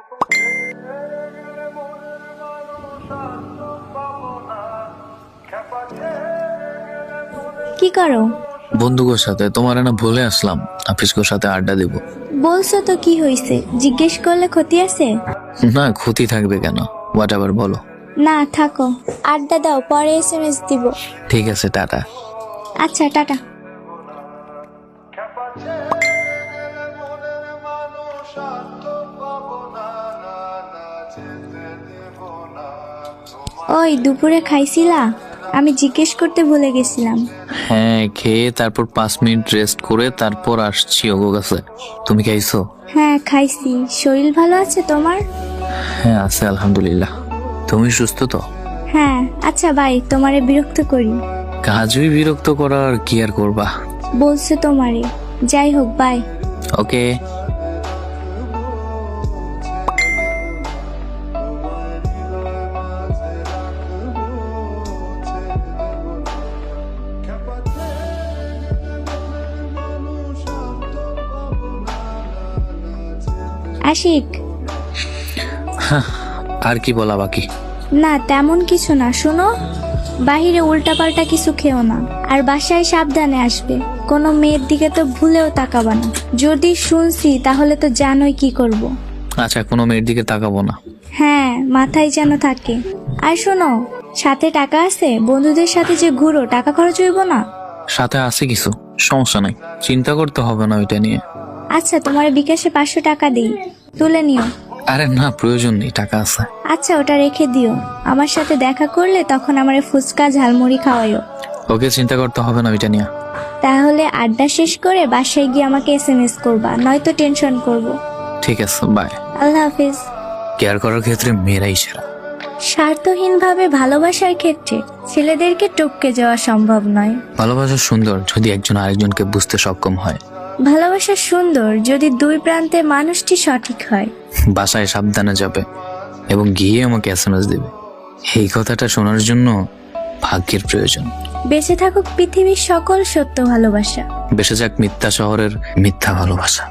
কি করো? বন্ধুদের সাথে তোমার না ভুলে আসলাম, আফিসকোর সাথে আড্ডা দিব। বলছো তো কি হয়েছে? জিজ্ঞেস করলে ক্ষতি আছে? না, ক্ষতি থাকবে কেন? হোয়াট এভার বলো। না থাকো, আড্ডা দাও, পরে SMS দিব। ঠিক আছে, টাটা। আচ্ছা টাটা। ওই দুপুরে খাইছিলা? আমি জিজ্ঞেস করতে ভুলে গেছিলাম। হ্যাঁ, খেয়ে তারপর 5 মিনিট রেস্ট করে তারপর আসছি ওগো কাছে। তুমি খাইছো? হ্যাঁ খাইছি। শরীর ভালো আছে তোমার? হ্যাঁ আছে, আলহামদুলিল্লাহ। তুমি সুস্থ তো? হ্যাঁ। আচ্ছা বাই, তোমারে বিরক্ত করি? কাজই বিরক্ত করার, কি আর করবা। বলছে তোমারে। যাই হোক, বাই। ওকে। আশিক। আর কি বলা বাকি? না তেমন কিছু না, শোনো, বাহিরে উল্টাপাল্টা কিছু খেও না, আর বাসায় সাবধানে আসবে। কোনো মেয়ের দিকে তো ভুলেও তাকাবা না। যদি শুনছি তাহলে তো জানোই কি করব। আচ্ছা, কোনো মেয়ের দিকে তাকাবো না। হ্যাঁ, মাথায় যেন থাকে। আর শোনো, সাথে টাকা আছে? বন্ধুদের সাথে যে ঘুরো, টাকা খরচ হইব না? সাথে আছে কিছু, সমস্যা নাই, চিন্তা করতে হবে না ওইটা নিয়ে। আচ্ছা, তোমার বিকাশে 500 টাকা দিই, তুলে নিও। আরে না, প্রয়োজন নেই, টাকা আছে। আচ্ছা, ওটা রেখে দিও। আমার সাথে দেখা করলে তখন আমারে ফুচকা ঝালমুড়ি খাওয়াইও। ওকে, চিন্তা করতে হবে না ওইটা নিয়ে। তাহলে আড্ডা শেষ করে বাসায় গিয়ে আমাকে SMS করবা, নয়তো টেনশন করব। ঠিক আছে, বাই। Allah Hafiz. কেয়ার করার ক্ষেত্রে মেয়েরাই সেরা। স্বার্থহীনভাবে ভালোবাসার ক্ষেত্রে ছেলেদেরকে টপকে যাওয়া সম্ভব নয়। ভালোবাসা সুন্দর যদি একজন আরেকজনকে বুঝতে সক্ষম হয়। ভালোবাসা সুন্দর যদি দুই প্রান্তে মানুষটি সঠিক হয়। বাসায় সাবধানে যাবে এবং গিয়ে আমাকে SMS দেবে। এই কথাটা শোনার জন্য ভাগ্যের প্রয়োজন। বেঁচে থাকুক পৃথিবীর সকল সত্য ভালোবাসা। বেঁচে যাক মিথ্যা শহরের মিথ্যা ভালোবাসা।